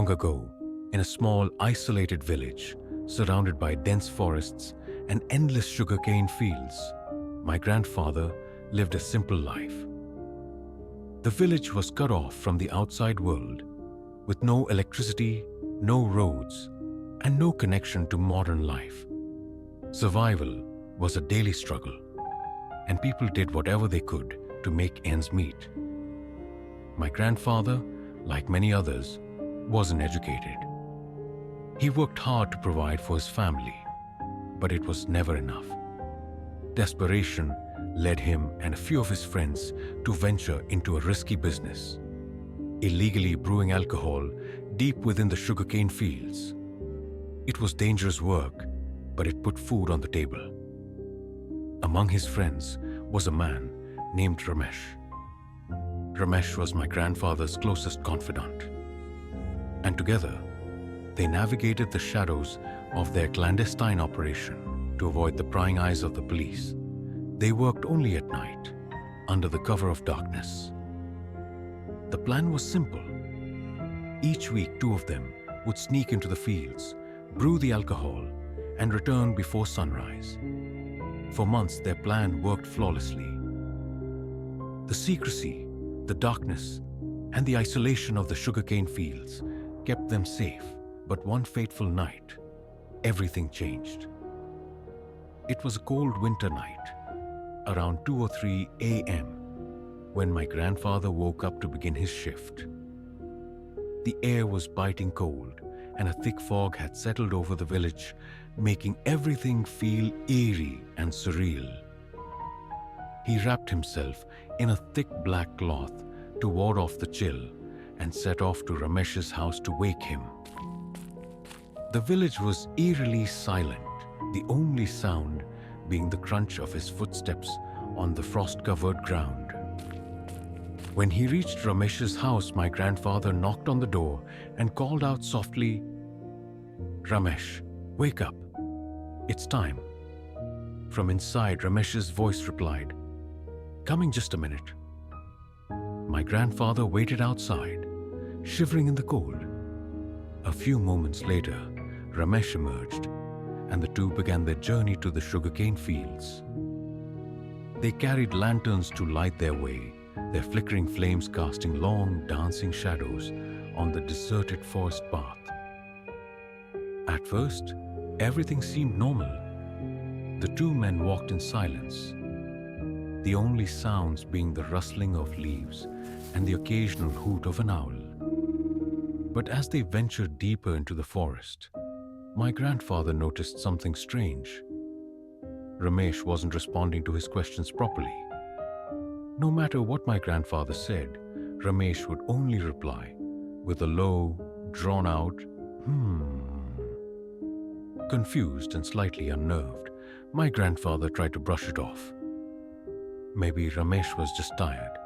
long ago, in a small, isolated village, surrounded by dense forests and endless sugarcane fields, my grandfather lived a simple life. The village was cut off from the outside world, with no electricity, no roads, and no connection to modern life. Survival was a daily struggle, and people did whatever they could to make ends meet. My grandfather, like many others, wasn't educated. He worked hard to provide for his family, but it was never enough. Desperation led him and a few of his friends to venture into a risky business, illegally brewing alcohol deep within the sugarcane fields. It was dangerous work, but it put food on the table. Among his friends was a man named Ramesh. Ramesh was my grandfather's closest confidant, and together they navigated the shadows of their clandestine operation to avoid the prying eyes of the police. They worked only at night, under the cover of darkness. The plan was simple. Each week, two of them would sneak into the fields, brew the alcohol, and return before sunrise. For months, their plan worked flawlessly. The secrecy, the darkness, and the isolation of the sugarcane fields kept them safe, but one fateful night, everything changed. It was a cold winter night, around 2 or 3 a.m., when my grandfather woke up to begin his shift. The air was biting cold, and a thick fog had settled over the village, making everything feel eerie and surreal. He wrapped himself in a thick black cloth to ward off the chill and set off to Ramesh's house to wake him. The village was eerily silent, the only sound being the crunch of his footsteps on the frost-covered ground. When he reached Ramesh's house, my grandfather knocked on the door and called out softly, "Ramesh, wake up. It's time." From inside, Ramesh's voice replied, "Coming just a minute." My grandfather waited outside, shivering in the cold. A few moments later, Ramesh emerged, and the two began their journey to the sugarcane fields. They carried lanterns to light their way, their flickering flames casting long, dancing shadows on the deserted forest path. At first, everything seemed normal. The two men walked in silence, the only sounds being the rustling of leaves and the occasional hoot of an owl. But as they ventured deeper into the forest, my grandfather noticed something strange. Ramesh wasn't responding to his questions properly. No matter what my grandfather said, Ramesh would only reply with a low, drawn-out, Confused and slightly unnerved, my grandfather tried to brush it off. Maybe Ramesh was just tired.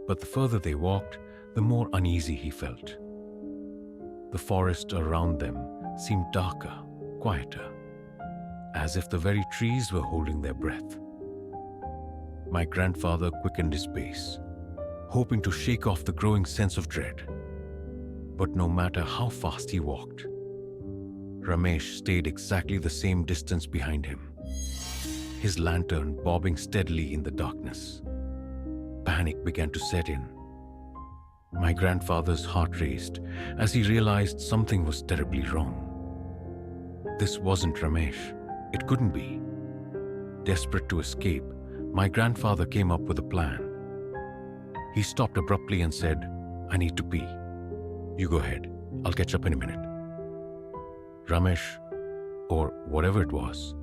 But the further they walked, the more uneasy he felt. The forest around them seemed darker, quieter, as if the very trees were holding their breath. My grandfather quickened his pace, hoping to shake off the growing sense of dread. But no matter how fast he walked, Ramesh stayed exactly the same distance behind him, his lantern bobbing steadily in the darkness. Panic began to set in. My grandfather's heart raced as he realized something was terribly wrong. This wasn't Ramesh. It couldn't be. Desperate to escape, my grandfather came up with a plan. He stopped abruptly and said, "I need to pee. You go ahead. I'll catch up in a minute." Ramesh, or whatever it was,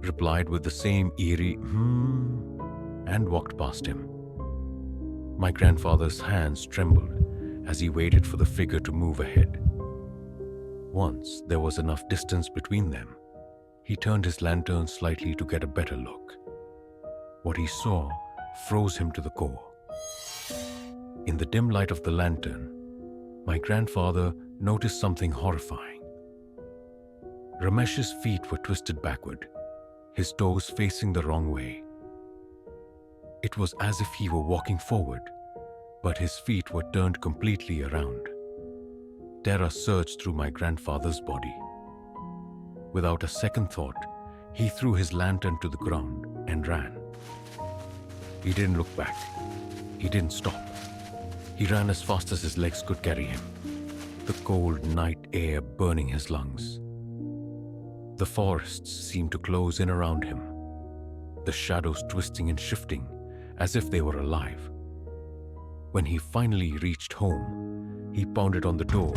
replied with the same eerie and walked past him. My grandfather's hands trembled as he waited for the figure to move ahead. Once there was enough distance between them, he turned his lantern slightly to get a better look. What he saw froze him to the core. In the dim light of the lantern, my grandfather noticed something horrifying. Ramesh's feet were twisted backward, his toes facing the wrong way. It was as if he were walking forward, but his feet were turned completely around. Terror surged through my grandfather's body. Without a second thought, he threw his lantern to the ground and ran. He didn't look back. He didn't stop. He ran as fast as his legs could carry him, the cold night air burning his lungs. The forests seemed to close in around him, the shadows twisting and shifting as if they were alive. When he finally reached home, he pounded on the door,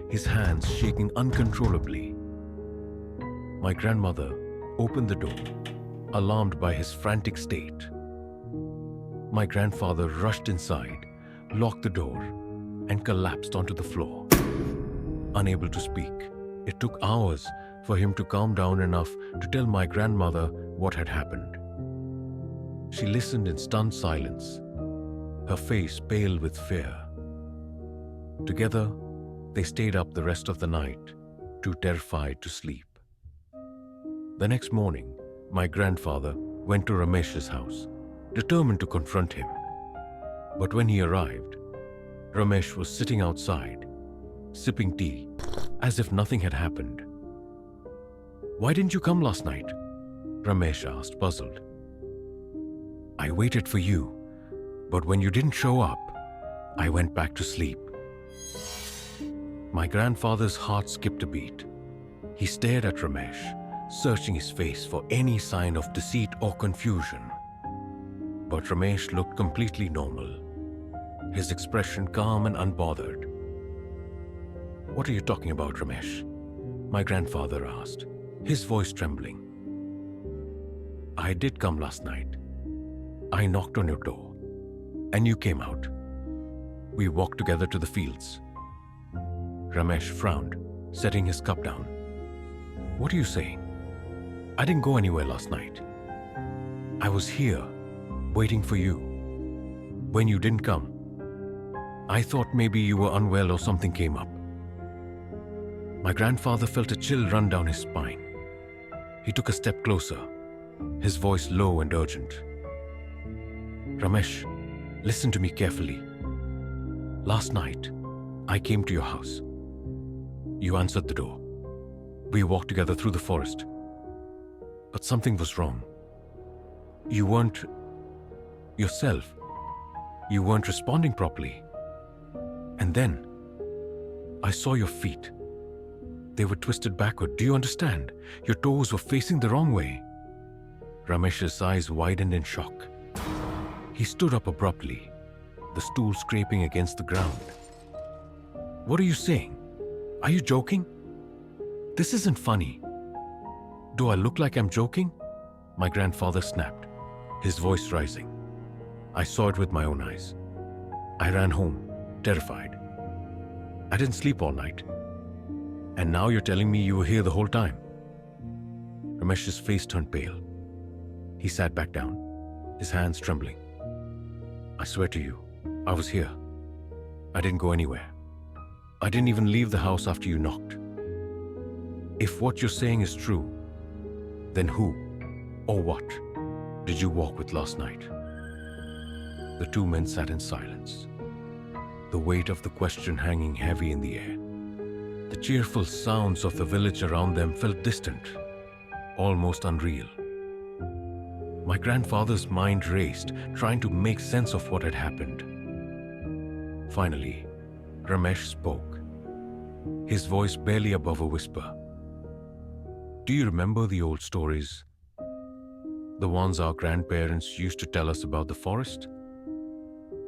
his hands shaking uncontrollably. My grandmother opened the door, alarmed by his frantic state. My grandfather rushed inside, locked the door, and collapsed onto the floor. Unable to speak, it took hours for him to calm down enough to tell my grandmother what had happened. She listened in stunned silence, her face pale with fear. Together, they stayed up the rest of the night, too terrified to sleep. The next morning, my grandfather went to Ramesh's house, determined to confront him. But when he arrived, Ramesh was sitting outside, sipping tea, as if nothing had happened. "Why didn't you come last night?" Ramesh asked, puzzled. "I waited for you, but when you didn't show up, I went back to sleep." My grandfather's heart skipped a beat. He stared at Ramesh, searching his face for any sign of deceit or confusion. But Ramesh looked completely normal, his expression calm and unbothered. "What are you talking about, Ramesh?" my grandfather asked, his voice trembling. "I did come last night. I knocked on your door, and you came out. We walked together to the fields." Ramesh frowned, setting his cup down. "What are you saying? I didn't go anywhere last night. I was here, waiting for you. When you didn't come, I thought maybe you were unwell or something came up." My grandfather felt a chill run down his spine. He took a step closer, his voice low and urgent. "Ramesh, listen to me carefully. Last night, I came to your house. You answered the door. We walked together through the forest. But something was wrong. You weren't yourself. You weren't responding properly. And then, I saw your feet. They were twisted backward. Do you understand? Your toes were facing the wrong way." Ramesh's eyes widened in shock. He stood up abruptly, the stool scraping against the ground. "What are you saying? Are you joking? This isn't funny. Do I look like I'm joking?" my grandfather snapped, his voice rising. "I saw it with my own eyes. I ran home, terrified. I didn't sleep all night. And now you're telling me you were here the whole time?" Ramesh's face turned pale. He sat back down, his hands trembling. "I swear to you, I was here. I didn't go anywhere. I didn't even leave the house after you knocked. If what you're saying is true, then who or what did you walk with last night?" The two men sat in silence, the weight of the question hanging heavy in the air. The cheerful sounds of the village around them felt distant, almost unreal. My grandfather's mind raced, trying to make sense of what had happened. Finally, Ramesh spoke, his voice barely above a whisper. "Do you remember the old stories? The ones our grandparents used to tell us about the forest?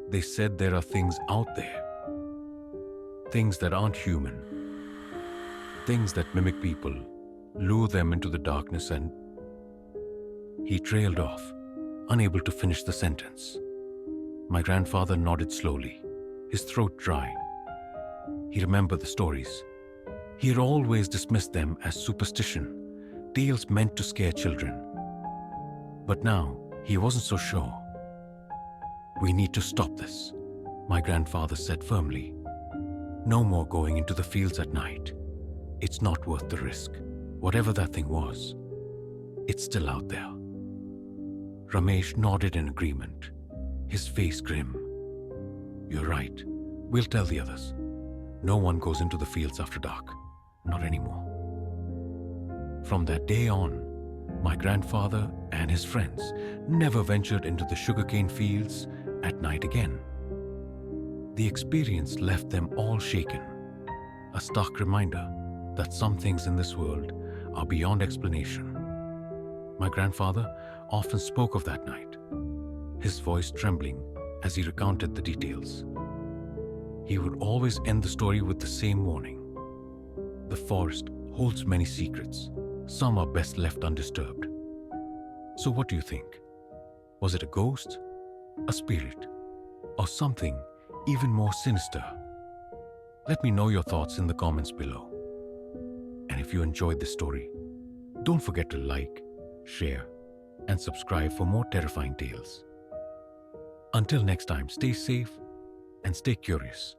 They said there are things out there. Things that aren't human. Things that mimic people, lure them into the darkness and..." He trailed off, unable to finish the sentence. My grandfather nodded slowly, his throat dry. He remembered the stories. He had always dismissed them as superstition, tales meant to scare children. But now, he wasn't so sure. "We need to stop this," my grandfather said firmly. "No more going into the fields at night. It's not worth the risk. Whatever that thing was, it's still out there." Ramesh nodded in agreement, his face grim. "You're right. We'll tell the others. No one goes into the fields after dark. Not anymore. From that day on, my grandfather and his friends never ventured into the sugarcane fields at night again. The experience left them all shaken, a stark reminder that some things in this world are beyond explanation. My grandfather often spoke of that night, his voice trembling as he recounted the details. He would always end the story with the same warning. The forest holds many secrets. Some are best left undisturbed. So what do you think? Was it a ghost, a spirit, or something even more sinister? Let me know your thoughts in the comments below. And if you enjoyed this story, don't forget to like, share, and subscribe for more terrifying tales. Until next time, stay safe and stay curious.